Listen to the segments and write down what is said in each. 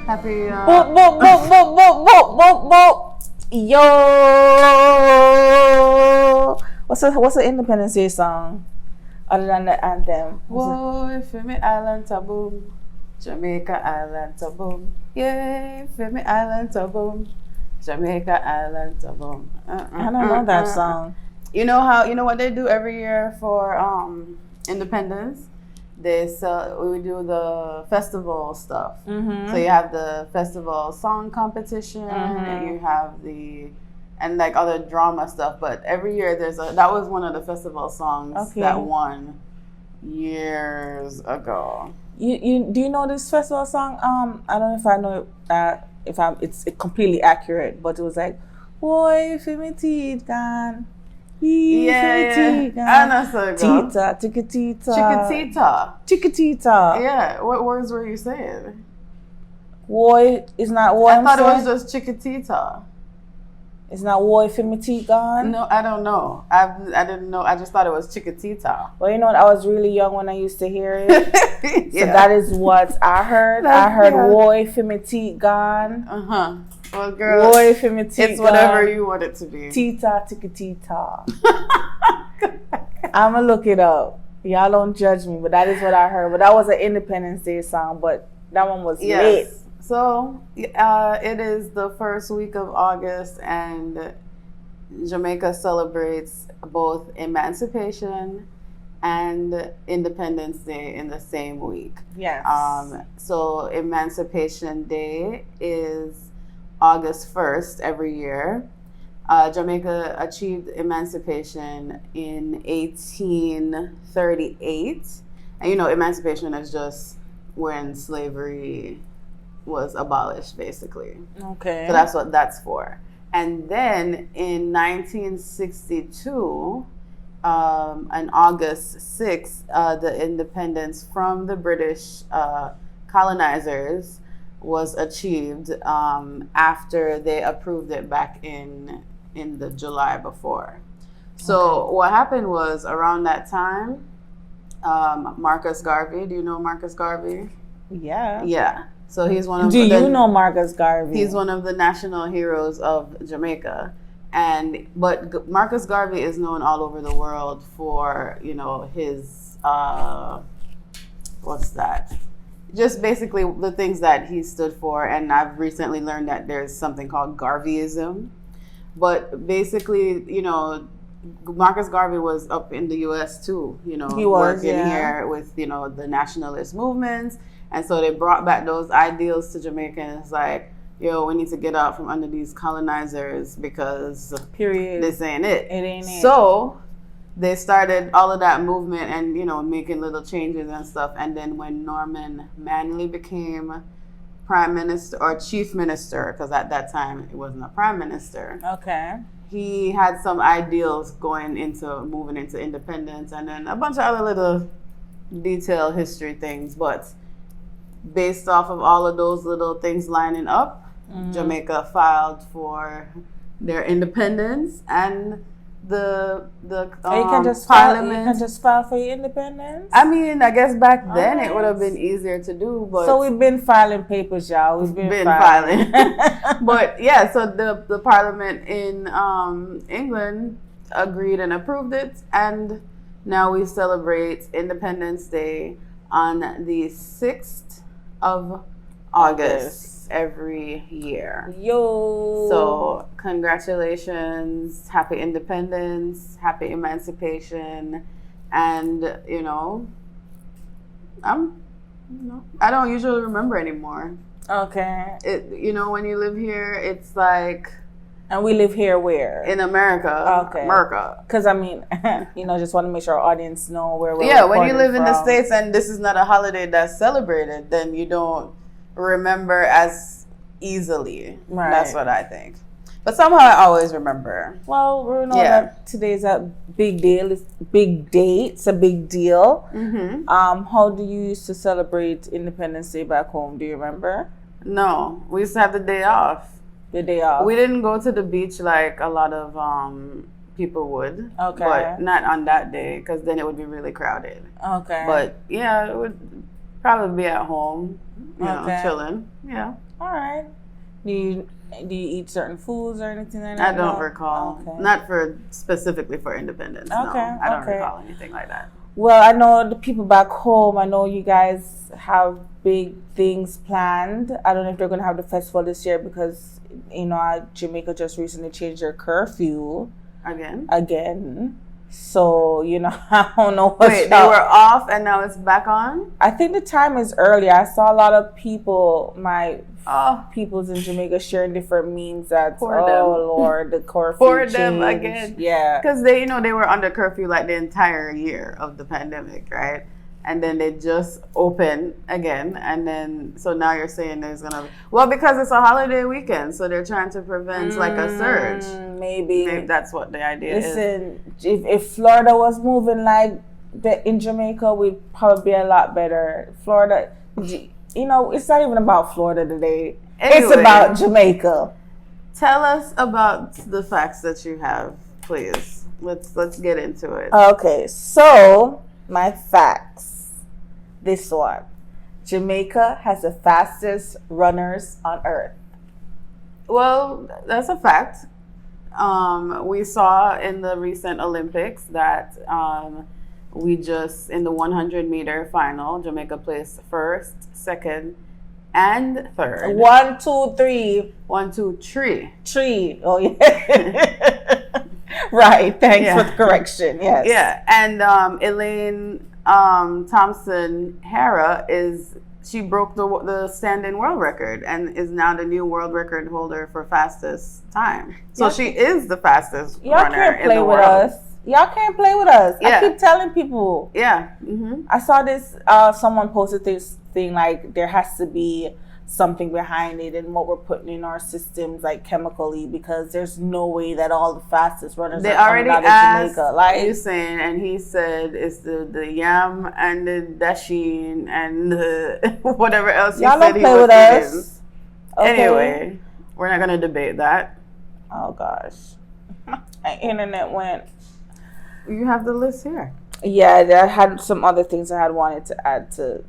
Happy. Boop, boop, boop, boop, boop, boop, boop, boop. Yo. What's the Independence Day song? Other than the anthem. Whoa, for me island taboo. Jamaica island taboo. Yay, for me island taboo. Jamaica island taboo. I don't know that song. You know what they do every year for Independence? We do the festival stuff. Mm-hmm. So you have the festival song competition, and you have and like other drama stuff. But every year that was one of the festival songs that won years ago. You do you know this festival song? I don't know if I know it's completely accurate, but it was like, boy, if me teeth gone. Yeah. I know so good. Tita, chickatita. Yeah. What words were you saying? Boy, it's not boy. I thought it was just chickatita. It's not boy if me teeth gone. No, I don't know. I didn't know. I just thought it was chickatita. Well, you know what? I was really young when I used to hear it. So that is what I heard. I heard boy if me teeth gone. Well, girl, boy, if me teeth it's whatever you want it to be. Tita, tickatita. I'ma look it up. Y'all don't judge me, but that is what I heard. But that was an Independence Day song, but that one was lit. So it is the first week of August, and Jamaica celebrates both Emancipation and Independence Day in the same week. Yes. So Emancipation Day is August 1st every year. Jamaica achieved emancipation in 1838. And emancipation is just when slavery was abolished, basically. Okay. So that's what that's for. And then in 1962, on August 6th, the independence from the British colonizers was achieved after they approved it back in the July before. So what happened was, around that time, Marcus Garvey, do you know Marcus Garvey? Yeah. Yeah. So he's one of Do you know Marcus Garvey? He's one of the national heroes of Jamaica. But Marcus Garvey is known all over the world for, his what's that? Just basically the things that he stood for. And I've recently learned that there's something called Garveyism. But basically, Marcus Garvey was up in the U.S. too, he was working here with, the nationalist movements. And so they brought back those ideals to Jamaicans, like, we need to get out from under these colonizers because this ain't it. It ain't it. So they started all of that movement and, making little changes and stuff. And then when Norman Manley became prime minister or chief minister, because at that time it wasn't a prime minister. Okay. He had some ideals moving into independence, and then a bunch of other little detailed history things. But based off of all of those little things lining up, Jamaica filed for their independence, and the parliament. You can just file for your independence. I mean, I guess back then it would have been easier to do, but so we've been filing papers, y'all. We've been filing. But yeah, so the parliament in England agreed and approved it, and now we celebrate Independence Day on the 6th of August every year. Yo. So congratulations, happy independence, happy emancipation, and I don't usually remember anymore. Okay. When you live here, it's like. And we live here where? In America. Okay. America. Because, I mean, just want to make sure our audience know where we're when you live in the States and this is not a holiday that's celebrated, then you don't remember as easily. Right. That's what I think. But somehow I always remember. Well, we know that today's a big deal. It's a big day. It's a big deal. Mm-hmm. How do you used to celebrate Independence Day back home? Do you remember? No. We used to have the day off. The day off. We didn't go to the beach like a lot of people would. Okay. But not on that day, because then it would be really crowded. Okay. But yeah, it would probably be at home, chilling. Yeah. All right. Do you eat certain foods or anything like that? I don't recall. Okay. Not for specifically for Independence. Okay. No, I don't recall anything like that. Well, I know the people back home. I know you guys have big things planned. I don't know if they're going to have the festival this year because Jamaica just recently changed their curfew again. So I don't know what's Wait, they were off and now it's back on? I think the time is early. I saw a lot of people, peoples in Jamaica sharing different memes that, Lord, the curfew For changed. them again. Yeah. Because they were under curfew like the entire year of the pandemic, right? And then they just open again. And then, so now you're saying there's going to, because it's a holiday weekend. So they're trying to prevent like a surge. Maybe that's what the idea is. Listen, if Florida was moving like in Jamaica, we'd probably be a lot better. Florida, it's not even about Florida today. Anyway, it's about Jamaica. Tell us about the facts that you have, please. Let's get into it. Okay, so my facts. This one. Jamaica has the fastest runners on earth. Well, that's a fact. We saw in the recent Olympics that we just, in the 100-meter final, Jamaica placed first, second, and third. 1, 2, 3. 1, 2, 3. 3. Oh, yeah. Right. Thanks for the correction. Yes. Yeah. And Elaine Thompson-Herah she broke the standing world record and is now the new world record holder for fastest time. So she is the fastest runner in the world. Y'all can't play with us. Yeah. I keep telling people. Yeah. Mm-hmm. I saw this, someone posted this thing like there has to be something behind it and what we're putting in our systems like chemically because there's no way that all the fastest runners are coming out of Jamaica. Like you saying, and he said it's the yam and the dasheen and the whatever else you y'all said don't he play was with eating. us. Okay. Anyway, we're not gonna debate that. Oh gosh, my internet went. You have the list here. Yeah, I had some other things I had wanted to add to.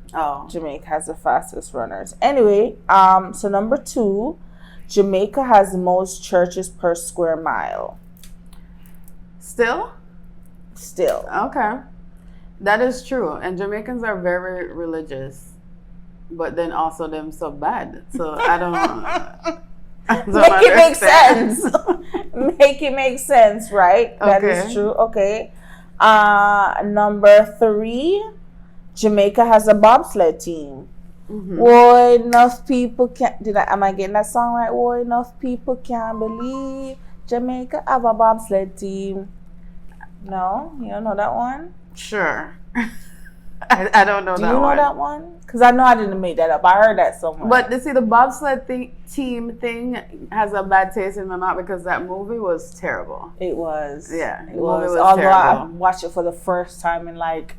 Jamaica has the fastest runners. Anyway, so number 2, Jamaica has the most churches per square mile. Still? Okay. That is true. And Jamaicans are very religious, but then also them so bad. So I don't make it make sense. Make it make sense, right? Okay. That is true. Okay. Number 3, Jamaica has a bobsled team. Mm-hmm. Boy, enough people can't. Am I getting that song right? Boy, enough people can't believe Jamaica have a bobsled team. No, you don't know that one? Sure. I don't know that one. Do you know that one? Because I know I didn't make that up. I heard that somewhere. But you see, the bobsled team thing has a bad taste in my mouth because that movie was terrible. It was. Yeah, it was. Although terrible. I watched it for the first time in like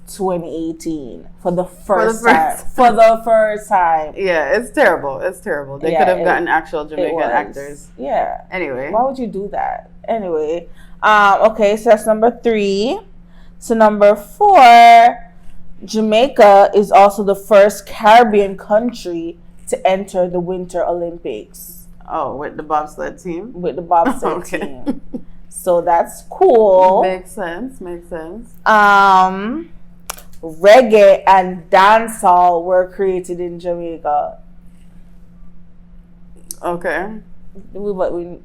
2018. For the first time. Yeah, it's terrible. It's terrible. They could have gotten actual Jamaican actors. Yeah. Anyway. Why would you do that? Anyway. Okay, so that's number 3. So number 4, Jamaica is also the first Caribbean country to enter the Winter Olympics. Oh, with the bobsled team? With the bobsled team. So that's cool. Makes sense. Reggae and dancehall were created in Jamaica. Okay. We knew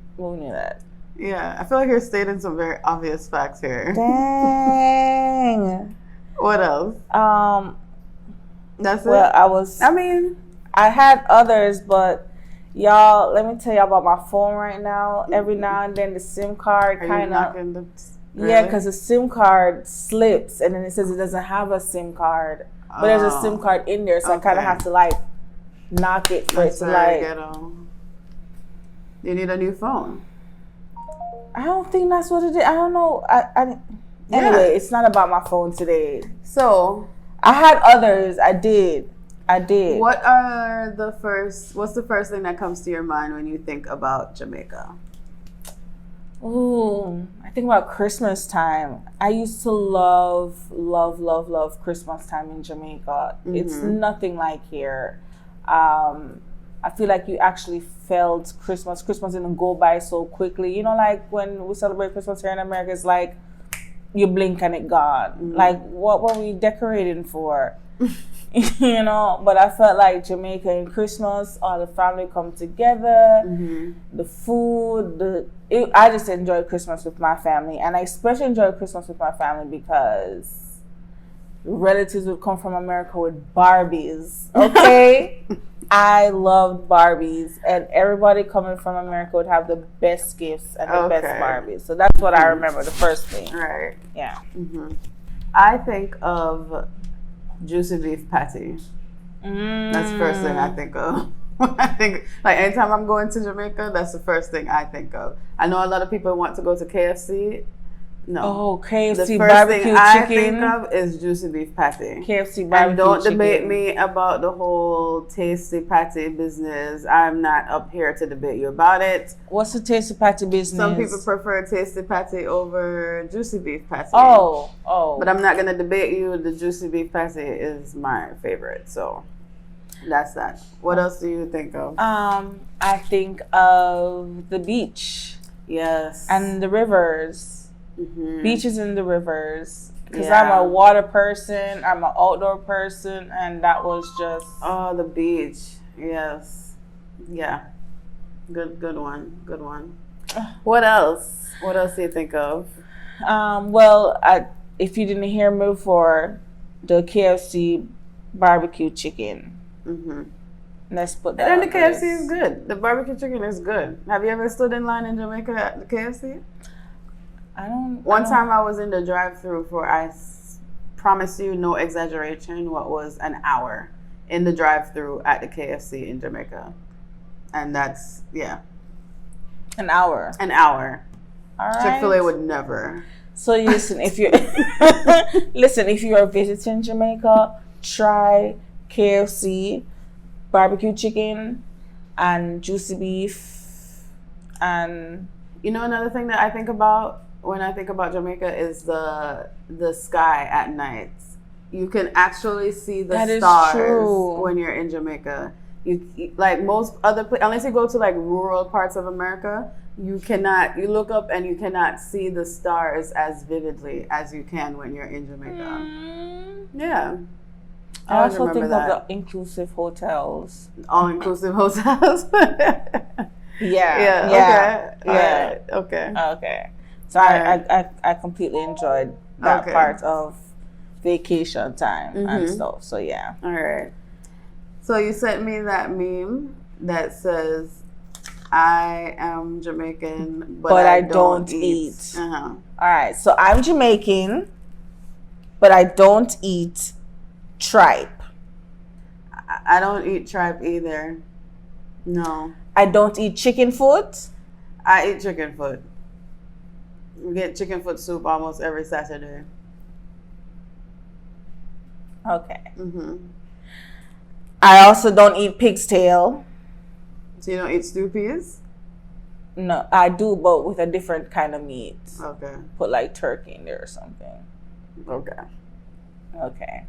that. Yeah, I feel like you're stating some very obvious facts here. Dang. What else? That's it? Well, I had others, but y'all, let me tell y'all about my phone right now. Every now and then the SIM card kind of... Really? Yeah, because the SIM card slips and then it says it doesn't have a SIM card. But there's a SIM card in there, so I kind of have to like knock it for it to like... You need a new phone. I don't think that's what it is. I don't know. Anyway, it's not about my phone today. So I had others. I did. What's the first thing that comes to your mind when you think about Jamaica? Ooh, I think about Christmas time. I used to love Christmas time in Jamaica. Mm-hmm. It's nothing like here. I feel like you actually felt Christmas. Christmas didn't go by so quickly. You know, like when we celebrate Christmas here in America, it's like you blink and it gone. Mm-hmm. Like, what were we decorating for? You know, but I felt like Jamaica in Christmas, all the family come together, the food, I just enjoyed Christmas with my family, and I especially enjoyed Christmas with my family because relatives would come from America with Barbies, okay? I loved Barbies, and everybody coming from America would have the best gifts and the best Barbies. So that's what I remember, the first thing. Right. Yeah. I think of juicy beef patty. That's the first thing I think of. I think, like, anytime I'm going to Jamaica, that's the first thing I think of. I know a lot of people want to go to KFC. No. Oh, KFC the first barbecue thing chicken. I think of is juicy beef patty. KFC barbecue and don't chicken. debate me about the whole tasty patty business. I'm not up here to debate you about it. What's the tasty patty business? Some people prefer tasty patty over juicy beef patty. Oh. But I'm not gonna debate you. The juicy beef patty is my favorite. So that's that. What else do you think of? I think of the beach. Yes. And the rivers. Beaches and the rivers, because Yeah. I'm a water person, I'm an outdoor person, and that was just the beach. Yes. Yeah. Good one. What else do you think of? Well, if you didn't hear me before, the KFC barbecue chicken. Let's put that. And the KFC is good. The barbecue chicken is good. Have you ever stood in line in Jamaica at the KFC? One time I was in the drive-thru for, I promise you, no exaggeration, what was an hour in the drive-thru at the KFC in Jamaica. And that's, an hour. All right. Chick-fil-A would never. So listen, if you are visiting Jamaica, try KFC, barbecue chicken, and juicy beef, and another thing that I think about when I think about Jamaica is the sky at night. You can actually see the stars when you're in Jamaica. You like most other places, unless you go to like rural parts of America, you look up and you cannot see the stars as vividly as you can when you're in Jamaica. Yeah. I also think of the inclusive hotels. All-inclusive hotels. Yeah. Okay. So I completely enjoyed that part of vacation time and stuff. So yeah. All right. So you sent me that meme that says, "I am Jamaican, but I don't eat." All right. So I'm Jamaican, but I don't eat tripe. I don't eat tripe either. No. I don't eat chicken foot. I eat chicken foot. We get chicken foot soup almost every Saturday. Okay. I also don't eat pig's tail. So you don't eat stew peas? No, I do, but with a different kind of meat. Okay. Put like turkey in there or something. Okay.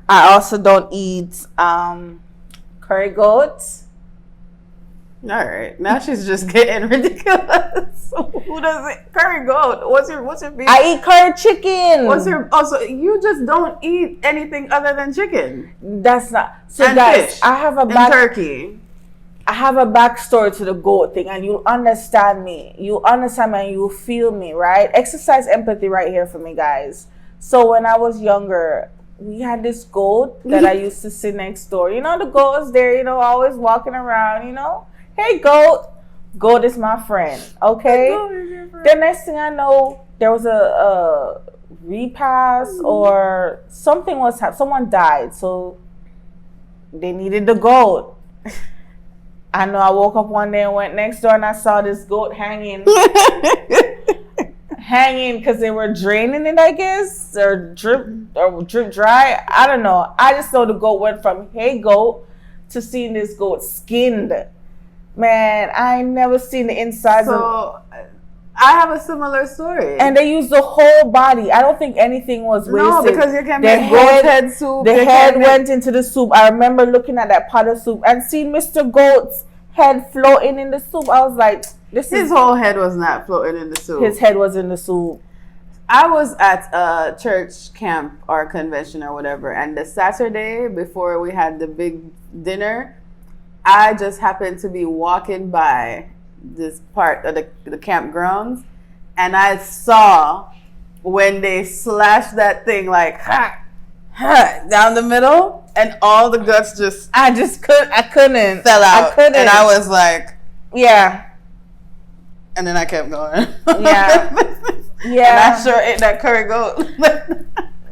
I also don't eat curry goat. All right, now she's just getting ridiculous. Who does it? Curry goat. What's your beef? I eat curry chicken. So you just don't eat anything other than chicken? That's not. So and guys, fish, I have and turkey. I have a backstory to the goat thing, and you understand me. You understand me, and you feel me, right? Exercise empathy right here for me, guys. So when I was younger, we had this goat that I used to sit next door. You know, the goat was there, always walking around, Hey, goat. Goat is my friend, okay? The next thing I know, there was a repast or something was happening. Someone died, so they needed the goat. I know I woke up one day and went next door and I saw this goat hanging because they were draining it, I guess, or drip dry. I don't know. I just know the goat went from hey goat to seeing this goat skinned. Man, I ain't never seen the insides of... I have a similar story. And they used the whole body. I don't think anything was wasted. No, because you can make goat head soup. The head went into the soup. I remember looking at that pot of soup and seeing Mr. Goat's head floating in the soup. I was like, his whole head was not floating in the soup. His head was in the soup. I was at a church camp or convention or whatever, and the Saturday before we had the big dinner, I just happened to be walking by this part of the campgrounds, and I saw when they slashed that thing like down the middle, and all the guts just I couldn't fell out. I couldn't. And I was like, yeah. And then I kept going. Yeah. Yeah. And I sure ate that curry goat.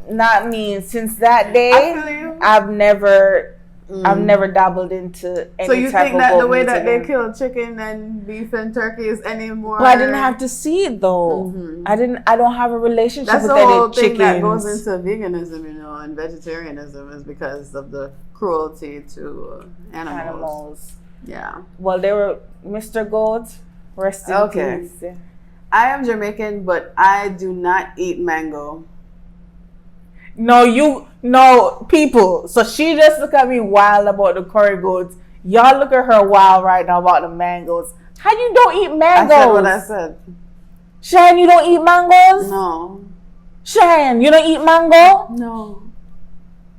Not me. Since that day, I've never dabbled into any. So you type think of that the way that again. they kill chicken and beef and turkey is any more? But I didn't have to see it though. Mm-hmm. I don't have a relationship That's with the any whole thing chickens. that goes into veganism, and vegetarianism is because of the cruelty to animals. Yeah. Well, they were Mr. Goat. Rest in peace. I am Jamaican, but I do not eat mango. No, people. So she just look at me wild about the curry goats. Y'all look at her wild right now about the mangoes. How you don't eat mangoes? I said what I said. Cheyenne, you don't eat mangoes? No. Cheyenne, you don't eat mango? No.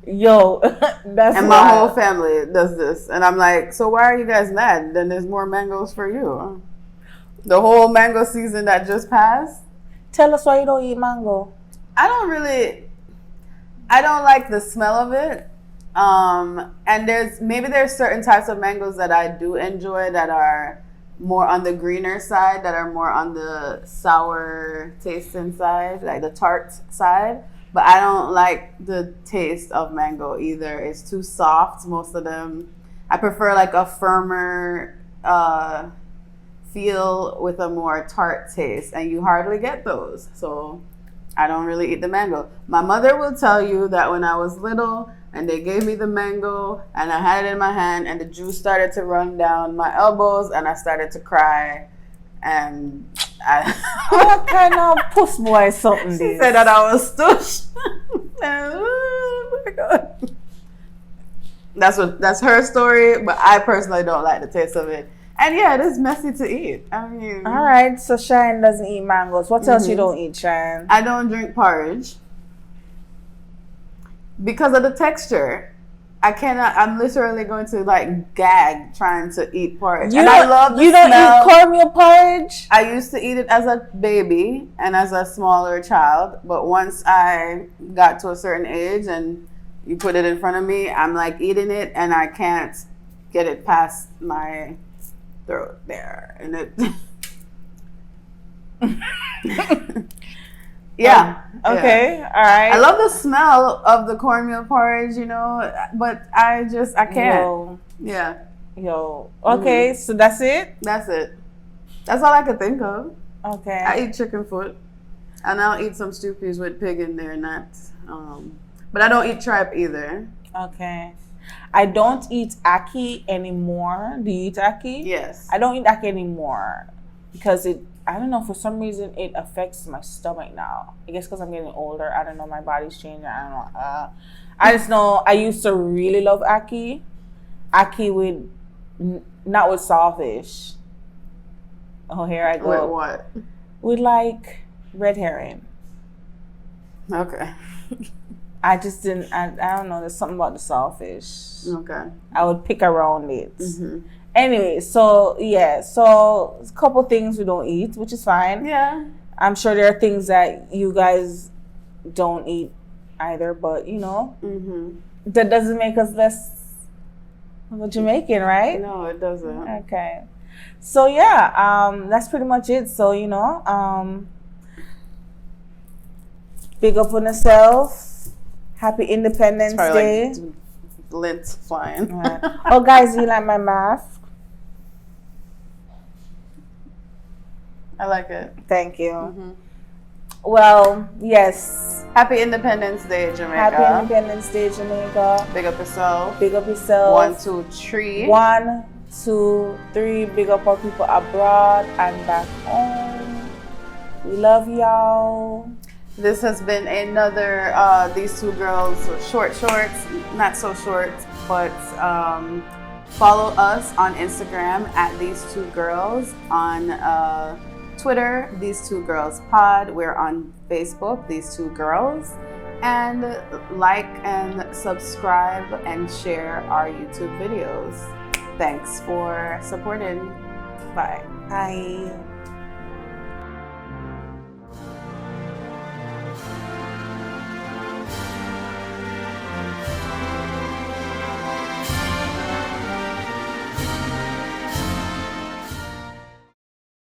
Yo, that's and my whole family does this. And I'm like, so why are you guys mad? Then there's more mangoes for you. The whole mango season that just passed. Tell us why you don't eat mango. I don't like the smell of it. And there's certain types of mangoes that I do enjoy that are more on the greener side, that are more on the sour tasting side, like the tart side. But I don't like the taste of mango either. It's too soft, most of them. I prefer like a firmer feel with a more tart taste, and you hardly get those. So I don't really eat the mango. My mother will tell you that when I was little and they gave me the mango and I had it in my hand and the juice started to run down my elbows and I started to cry, and what kind of puss boy something she this? said that I was stush. Oh my God. That's her story, but I personally don't like the taste of it. And yeah, it is messy to eat. I mean, all right. So Cheyenne doesn't eat mangoes. What else you don't eat, Cheyenne? I don't drink porridge because of the texture. I cannot. I'm literally going to like gag trying to eat porridge. I love the smell. You don't eat cornmeal porridge? I used to eat it as a baby and as a smaller child, but once I got to a certain age and you put it in front of me, I'm like eating it and I can't get it past my throat there, and it yeah. Okay. All right. I love the smell of the cornmeal porridge, but I can't. Yo. Yeah. Yo. Okay. So that's it. That's it. That's all I could think of. Okay. I eat chicken foot, and I'll eat some stew peas with pig in there, but I don't eat tripe either. Okay. I don't eat ackee anymore. Do you eat ackee? Yes. I don't eat ackee anymore because I don't know, for some reason it affects my stomach now. I guess because I'm getting older. I don't know, my body's changing. I don't know. I just know I used to really love ackee. Ackee with, not with saltfish. Oh, here I go. With what? With like red herring. Okay. I just didn't, I don't know, there's something about the saltfish. Okay. I would pick around it. Mm-hmm. Anyway, so a couple things we don't eat, which is fine. Yeah. I'm sure there are things that you guys don't eat either, but that doesn't make us less of a Jamaican, right? No, it doesn't. Okay. So yeah, that's pretty much it. So, big up on yourself. Happy Independence Day. Like lint flying. Right. Oh, guys, you like my mask? I like it. Thank you. Mm-hmm. Well, yes. Happy Independence Day, Jamaica. Happy Independence Day, Jamaica. Big up yourself. Big up yourself. 1, 2, 3. 1, 2, 3. Big up our people abroad and back home. We love y'all. This has been another These Two Girls shorts, not so short, but follow us on Instagram at These Two Girls, on Twitter, These Two Girls Pod. We're on Facebook, These Two Girls, and like and subscribe and share our YouTube videos. Thanks for supporting. Bye. Bye.